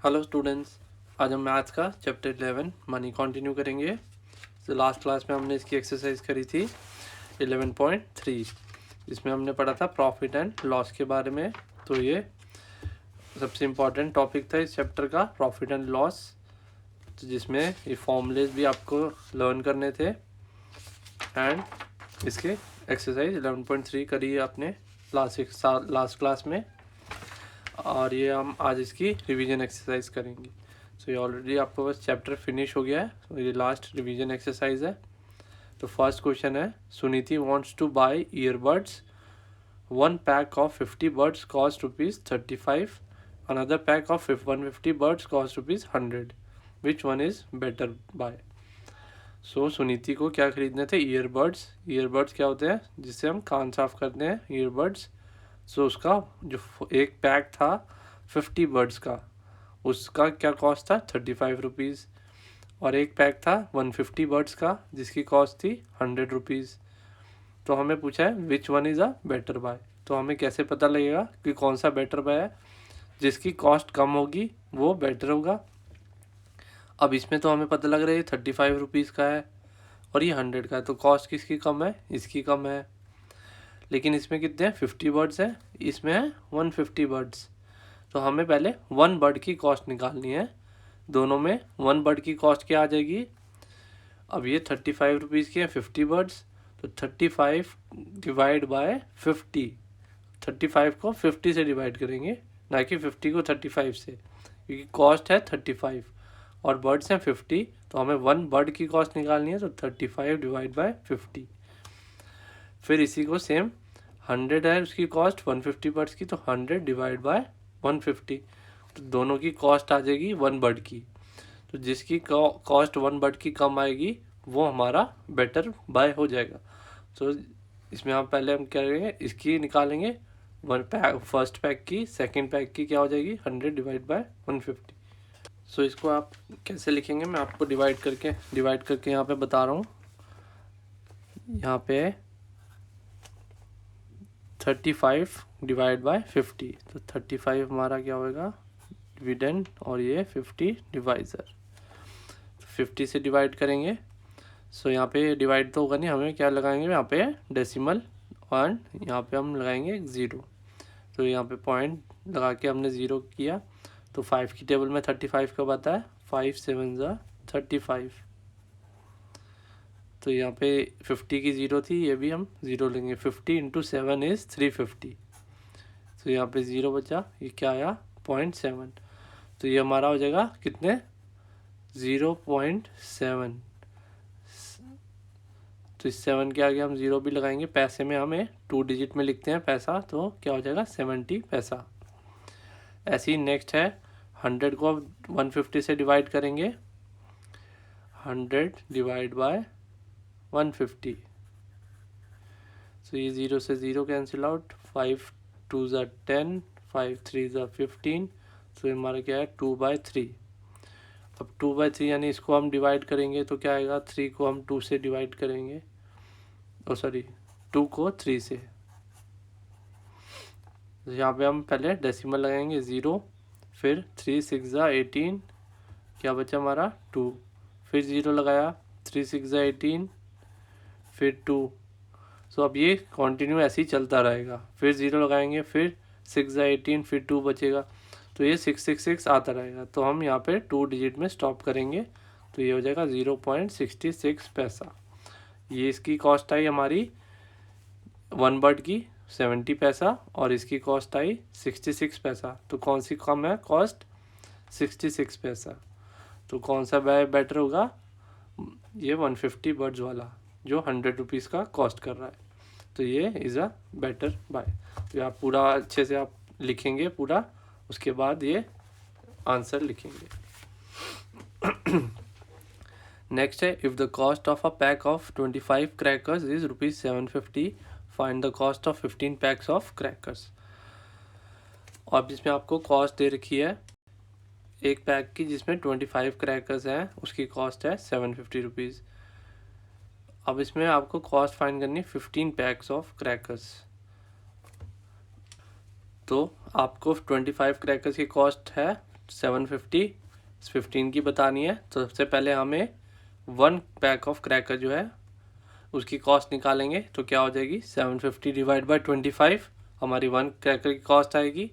Hello students, आज हम maths का चैप्टर 11 मनी कंटिन्यू करेंगे। तो लास्ट क्लास में हमने इसकी एक्सरसाइज करी थी 11.3, जिसमें हमने पढ़ा था प्रॉफिट एंड लॉस के बारे में। तो ये सबसे इम्पॉर्टेंट टॉपिक था इस चैप्टर का, प्रॉफिट एंड लॉस, तो जिसमें ये फॉर्मूलेज भी आपको लर्न करने थे। एंड इसके एक्सरसाइज 11.3 करी आपने लास्ट क्लास में, और ये हम आज इसकी रिवीजन एक्सरसाइज करेंगे। सो ये ऑलरेडी आपका बस चैप्टर फिनिश हो गया है, तो ये लास्ट रिवीजन एक्सरसाइज है। तो फर्स्ट क्वेश्चन है, Suniti wants to buy earbuds, one pack of 50 buds cost ₹35, another pack of 150 buds cost ₹100, which one is better buy. So Suniti को क्या खरीदने थे? ईयरबड्स। ईयरबड्स क्या होते हैं? जिससे हम कान साफ करते हैं, ईयरबड्स। सो उसका जो एक पैक था 50 बर्ड्स का, उसका क्या कॉस्ट था? ₹35। और एक पैक था 150 बर्ड्स का, जिसकी कॉस्ट थी ₹100। तो हमें पूछा है which one is a better buy. तो हमें कैसे पता लगेगा कि कौन सा बेटर बाय है? जिसकी कॉस्ट कम होगी वो बेटर होगा। अब इसमें तो हमें पता लग रहा है ये ₹35 का है और ये 100 का है, तो कॉस्ट किसकी कम है? इसकी कम है। लेकिन इसमें कितने हैं? 50 बर्ड्स हैं, इसमें है 150 बर्ड्स। तो हमें पहले 1 बर्ड की कॉस्ट निकालनी है। दोनों में 1 बर्ड की कॉस्ट क्या आ जाएगी? अब ये ₹35 के हैं 50 बर्ड्स, तो 35 डिवाइड बाय 50। 35 को 50 से डिवाइड करेंगे, ना कि 50 को 35 से, क्योंकि कॉस्ट है 35 और बर्ड्स हैं 50। तो हमें 1 बर्ड की कॉस्ट निकालनी है, तो 35 डिवाइड बाय 50। फिर इसी को सेम 100 है उसकी कॉस्ट 150 बर्ड्स की, तो 100 डिवाइड बाय 150। तो दोनों की कॉस्ट आ जाएगी 1 बर्ड की। तो जिसकी कॉस्ट 1 बर्ड की कम आएगी वो हमारा बेटर बाय हो जाएगा। तो इसमें हम पहले हम क्या करेंगे, इसकी निकालेंगे फर्स्ट पैक की, सेकंड पैक की क्या हो जाएगी? 100 डिवाइड बाय 150। सो इसको आप कैसे लिखेंगे, मैं आपको डिवाइड करके यहाँ पे बता रहा हूँ। यहाँ पे 35 डिवाइड बाय 50, तो 35 हमारा क्या होगा? डिविडेंड, और ये 50 डिवाइज़र। 50 से डिवाइड करेंगे, सो यहाँ पे डिवाइड तो होगा नहीं, हमें क्या लगाएंगे यहाँ पे? डेसिमल, और यहाँ पे हम लगाएंगे 0। तो यहाँ पे पॉइंट लगा के हमने 0 किया। तो 5 की टेबल में 35 कब आता है? 5 7 ज़ा 35। तो यहाँ पे 50 की 0 थी, ये भी हम 0 लेंगे। 50 इंटू 7 इज़ 350। तो यहाँ पे 0 बचा, ये क्या आया? 0.7। तो ये हमारा हो जाएगा कितने? 0.7। तो इस 7 के आगे हम 0 भी लगाएंगे। पैसे में हमें 2 डिजिट में लिखते हैं पैसा, तो क्या हो जाएगा? 70 पैसा। ऐसे ही नेक्स्ट है 100 को अब 150 से डिवाइड करेंगे। 100 डिवाइड बाय 150। तो ये 0 से 0 कैंसिल आउट, 5 2 ज़ा 10, 5 3 ज़ा 15। तो ये हमारा क्या है? 2/3। अब 2/3 यानी इसको हम डिवाइड करेंगे तो क्या आएगा? 3 को हम 2 से डिवाइड करेंगे, 2 को 3 से। तो यहाँ पे हम पहले डेसिमल लगाएंगे 0, फिर 3 6 ज़ा 18, क्या बचा हमारा? 2। फिर 0 लगाया, 3 6 ज़ा 18, फिर 2। सो अब ये कंटिन्यू ऐसे ही चलता रहेगा। फिर 0 लगाएंगे, फिर 6 ज़ा 18, फिर 2 बचेगा। तो ये 666 आता रहेगा। तो हम यहाँ पे 2 डिजिट में स्टॉप करेंगे, तो ये हो जाएगा 0.66 पैसा। ये इसकी कॉस्ट आई हमारी 1 बर्ड की 70 पैसा, और इसकी कॉस्ट आई 66 पैसा। तो कौन सी कम है कॉस्ट? 66 पैसा। तो कौन सा बेटर होगा? ये 150 बर्ड्स वाला, जो 100 रुपीज़ का कॉस्ट कर रहा है। तो ये इज़ अ बेटर बाय। तो आप पूरा अच्छे से आप लिखेंगे पूरा, उसके बाद ये आंसर लिखेंगे। नेक्स्ट है, if the cost of a pack of 25 crackers is ₹750, find the cost of 15 PACS of crackers. और जिसमें आपको कॉस्ट दे रखी है एक पैक की, जिसमें 25 क्रैकर्स हैं, उसकी कॉस्ट है ₹750। अब इसमें आपको कॉस्ट फाइंड करनी है 15 पैक्स ऑफ क्रैकर्स। तो आपको 25 क्रैकर्स की कॉस्ट है 750 15 की बतानी है। तो सबसे पहले हमें 1 पैक ऑफ क्रैकर जो है उसकी कॉस्ट निकालेंगे। तो क्या हो जाएगी 750 डिवाइड बाय 25 हमारी 1 क्रैकर की कॉस्ट आएगी।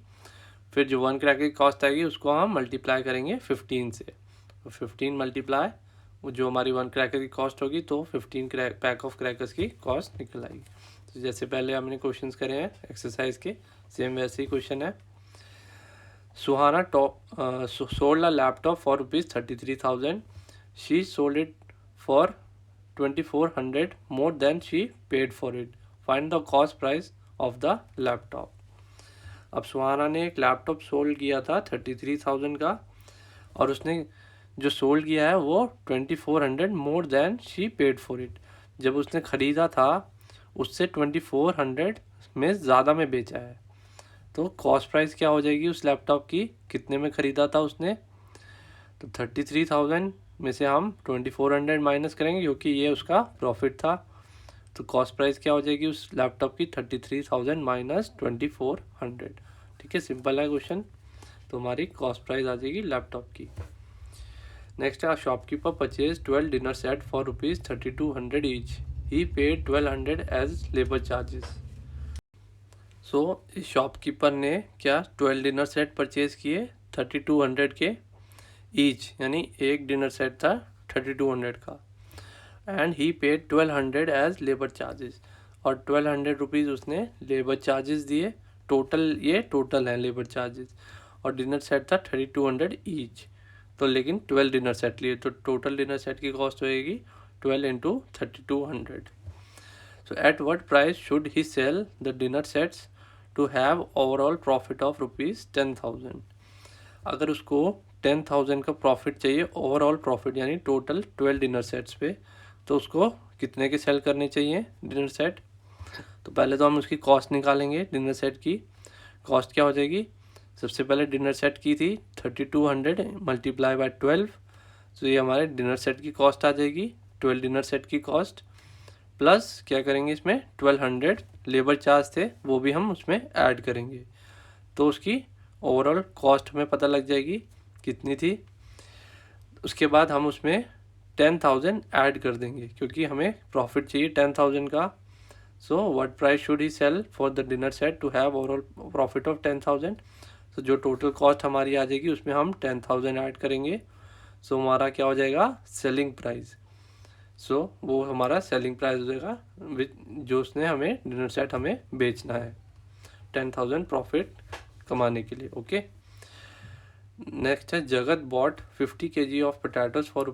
फिर जो 1 क्रैकर की कॉस्ट आएगी उसको हम मल्टीप्लाई करेंगे 15 से। तो 15 मल्टीप्लाई जो हमारी 1 क्रैकर की कॉस्ट होगी तो 15 पैक ऑफ क्रैकर्स की कॉस्ट निकल आएगी। तो जैसे पहले हमने क्वेश्चंस करे हैं एक्सरसाइज के, सेम वैसे ही क्वेश्चन है। सुहाना sold a laptop for ₹33,000. She sold it for $2,400 more than she paid for it. Find the cost price of the laptop. अब सुहाना ने एक लैपटॉप सोल्ड किया था 33,000 का और उसने जो सोल्ड किया है वो 2,400 more than she paid for it. जब उसने ख़रीदा था उससे 2,400 में ज़्यादा में बेचा है। तो कॉस्ट प्राइस क्या हो जाएगी उस लैपटॉप की, कितने में ख़रीदा था उसने। तो 33,000 में से हम 2,400 माइनस करेंगे क्योंकि ये उसका प्रॉफिट था। तो कॉस्ट प्राइस क्या हो जाएगी उस लैपटॉप की 33,000 माइनस 2,400। ठीक है, सिंपल है क्वेश्चन। तो हमारी कॉस्ट प्राइस आ जाएगी लैपटॉप की। नेक्स्ट है shopkeeper purchase 12 dinner set for ₹3,200 each. He paid 1,200 as labour charges. So इस शॉपकीपर ने क्या 12 डिनर सेट परचेज किए 3,200 के ईच, यानी एक डिनर सेट था 3,200 का। And he paid 1,200 as labour charges, और 1,200 रुपीज़ उसने लेबर चार्जेस दिए। टोटल ये टोटल है लेबर चार्जेस, और डिनर सेट था 3,200 ईच। तो लेकिन 12 डिनर सेट लिए तो टोटल डिनर सेट की कॉस्ट होएगी 12 into 3,200। So at what price should he sell the dinner sets to have overall profit of ₹10,000। अगर उसको 10,000 का प्रॉफिट चाहिए, ओवरऑल प्रॉफिट यानी टोटल 12 डिनर सेट्स पे, तो उसको कितने के सेल करने चाहिए डिनर सेट। तो पहले तो हम उसकी कॉस्ट निकालेंगे। डिनर सेट की कॉस्ट क्या हो जाएगी, सबसे पहले डिनर सेट की थी 3,200 मल्टीप्लाई बाय 12। तो ये हमारे डिनर सेट की कॉस्ट आ जाएगी, 12 डिनर सेट की कॉस्ट प्लस क्या करेंगे इसमें 1,200 लेबर चार्ज थे वो भी हम उसमें ऐड करेंगे। तो उसकी ओवरऑल कॉस्ट हमें पता लग जाएगी कितनी थी। उसके बाद हम उसमें 10,000 ऐड कर देंगे क्योंकि हमें प्रॉफिट चाहिए 10,000 का। So what price should he sell for the dinner set to have overall profit of 10,000। तो जो टोटल कॉस्ट हमारी आ जाएगी उसमें हम 10,000 ऐड करेंगे। सो हमारा क्या हो जाएगा सेलिंग प्राइस। सो वो हमारा सेलिंग प्राइस हो जाएगा जो उसने हमें डिनर सेट हमें बेचना है 10,000 प्रॉफिट कमाने के लिए। ओके, नेक्स्ट है Jagat bought 50 kg of potatoes for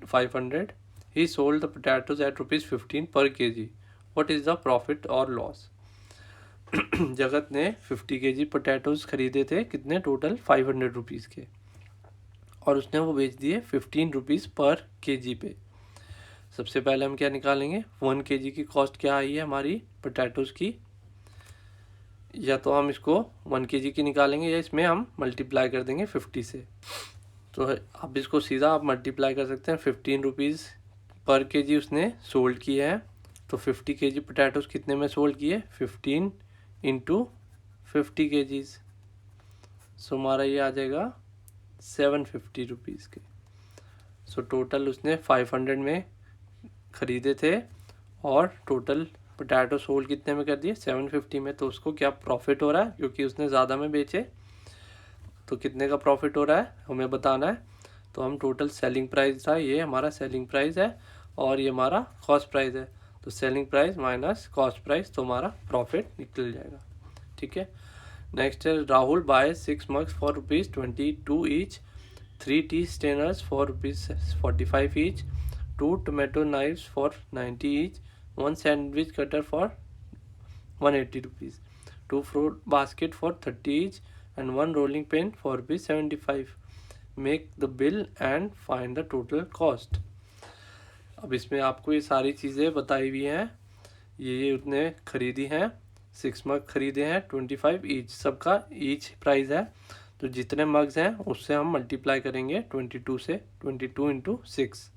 ₹500। He sold the potatoes at ₹15 per kg। What is the profit और लॉस। जगत ने 50 kg पोटैटोज खरीदे थे, कितने टोटल 500 रुपीज़ के, और उसने वो बेच दिए 15 रुपीज़ पर kg पे। सबसे पहले हम क्या निकालेंगे 1 kg की कॉस्ट क्या आई है हमारी पोटैटोज की, या तो हम इसको 1 kg की निकालेंगे या इसमें हम मल्टीप्लाई कर देंगे 50 से। तो अब इसको सीधा आप मल्टीप्लाई कर सकते हैं। 15 रुपीज़ पर kg उसने सोल्ड किए हैं, तो 50 kg पोटैटोज कितने में सोल्ड किए 15 इंटू 50 kgs। सो हमारा ये आ जाएगा 750 रुपीज़ के। सो टोटल उसने 500 में ख़रीदे थे और टोटल पोटैटो सोल्ड कितने में कर दिए 750 में। तो उसको क्या प्रॉफिट हो रहा है क्योंकि उसने ज़्यादा में बेचे, तो कितने का प्रॉफिट हो रहा है हमें बताना है। तो हम टोटल सेलिंग प्राइस था, ये हमारा सेलिंग प्राइस है और ये हमारा कॉस्ट प्राइस है। तो selling price minus cost price, तो हमारा प्रॉफिट निकल जाएगा। ठीक है, नेक्स्ट है Rahul buy 6 mugs for ₹22 each, 3 tea strainers for ₹45 each, 2 tomato knives for 90 each, 1 sandwich cutter for 180 rupees, 2 fruit basket for 30 each, and 1 rolling pin for ₹75. Make the bill and find the total cost. अब इसमें आपको ये सारी चीज़ें बताई हुई हैं, ये उसने खरीदी हैं। 6 मग खरीदे हैं 25 ईच, सबका ईच प्राइस है। तो जितने मग्स हैं उससे हम मल्टीप्लाई करेंगे 22 से, 22 इंटू 6।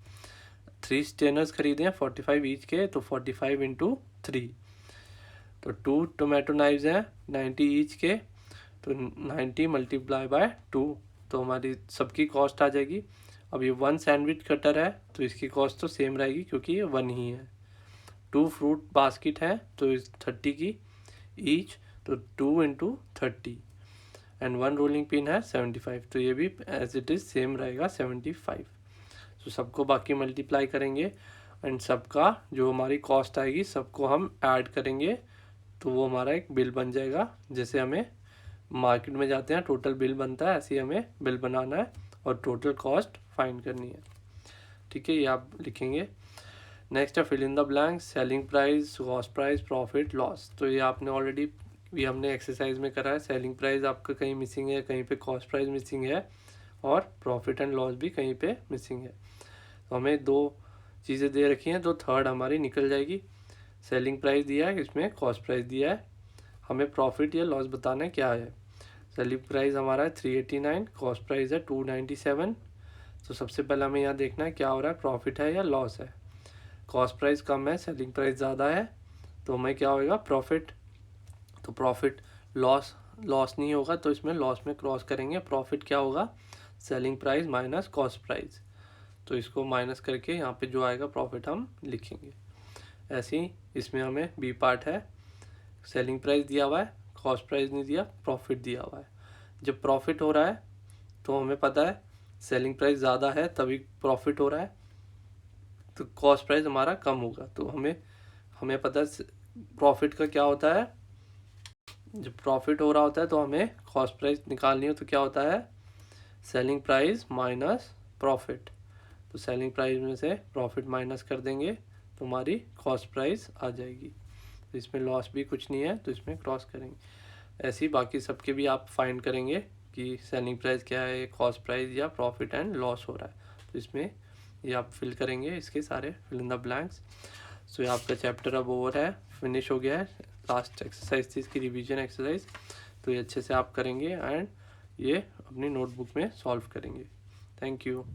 3 स्टेनर्स खरीदे हैं 45 ईच के, तो 45 इंटू 3। तो 2 टोमेटो नाइव्स हैं 90 ईच के, तो 90 मल्टीप्लाई बाय 2, तो तो हमारी सबकी कॉस्ट आ जाएगी। अब ये 1 सैंडविच कटर है तो इसकी कॉस्ट तो सेम रहेगी क्योंकि ये 1 ही है। 2 फ्रूट बास्केट है तो इस 30 की ईच, तो 2 इंटू 30 एंड 1 रोलिंग पिन है 75, तो ये भी एज इट इज़ सेम रहेगा 75। तो सबको बाकी मल्टीप्लाई करेंगे एंड सबका जो हमारी कॉस्ट आएगी सबको हम ऐड करेंगे, तो वो हमारा एक बिल बन जाएगा। जैसे हमें मार्केट में जाते हैं टोटल बिल बनता है, ऐसे ही हमें बिल बनाना है और टोटल कॉस्ट फाइंड करनी है। ठीक है, ये आप लिखेंगे। नेक्स्ट है fill in the blank, selling price, cost price, profit, loss. तो ये आपने ऑलरेडी भी हमने एक्सरसाइज में करा है। सेलिंग प्राइस आपका कहीं मिसिंग है, कहीं पे कॉस्ट प्राइस मिसिंग है और प्रॉफिट एंड लॉस भी कहीं पे मिसिंग है। तो हमें 2 चीज़ें दे रखी हैं, तो थर्ड हमारी निकल जाएगी। सेलिंग प्राइस दिया है, इसमें कॉस्ट प्राइस दिया है, हमें प्रॉफिट या लॉस बताना है क्या है। सेलिंग प्राइस हमारा है 389, कॉस्ट प्राइस है 297। तो सबसे पहले हमें यहाँ देखना है क्या हो रहा है, प्रॉफिट है या लॉस है। कॉस्ट प्राइस कम है, सेलिंग प्राइस ज़्यादा है, तो हमें क्या होगा, प्रॉफिट। तो प्रॉफिट लॉस नहीं होगा, तो इसमें लॉस में क्रॉस करेंगे। प्रॉफिट क्या होगा, selling price minus cost price, तो इसको माइनस करके यहाँ पे जो आएगा प्रॉफिट हम लिखेंगे। ऐसे ही इसमें हमें बी पार्ट है, सेलिंग प्राइस दिया हुआ है, कॉस्ट प्राइस नहीं दिया, प्रॉफिट दिया हुआ है। जब प्रॉफिट हो रहा है तो हमें पता है सेलिंग प्राइस ज़्यादा है तभी प्रॉफिट हो रहा है, तो कॉस्ट प्राइस हमारा कम होगा। तो हमें पता है प्रॉफिट का क्या होता है, जब प्रॉफिट हो रहा होता है तो हमें कॉस्ट प्राइस निकालनी हो, तो क्या होता है, सेलिंग प्राइस माइनस प्रॉफिट। तो सेलिंग प्राइस में से प्रॉफिट माइनस कर देंगे तो हमारी कॉस्ट प्राइस आ जाएगी। तो इसमें लॉस भी कुछ नहीं है, तो इसमें क्रॉस करेंगे। ऐसे ही बाकी सबके भी आप फाइंड करेंगे कि सेलिंग प्राइस क्या है, कॉस्ट प्राइस या प्रॉफिट एंड लॉस हो रहा है। तो इसमें ये आप फिल करेंगे, इसके सारे फिल इन द ब्लैंक्स। सो ये आपका चैप्टर अब ओवर है, फिनिश हो गया है। लास्ट एक्सरसाइज थी इसकी, रिवीजन एक्सरसाइज। तो ये अच्छे से आप करेंगे एंड ये अपनी नोटबुक में सॉल्व करेंगे। Thank you.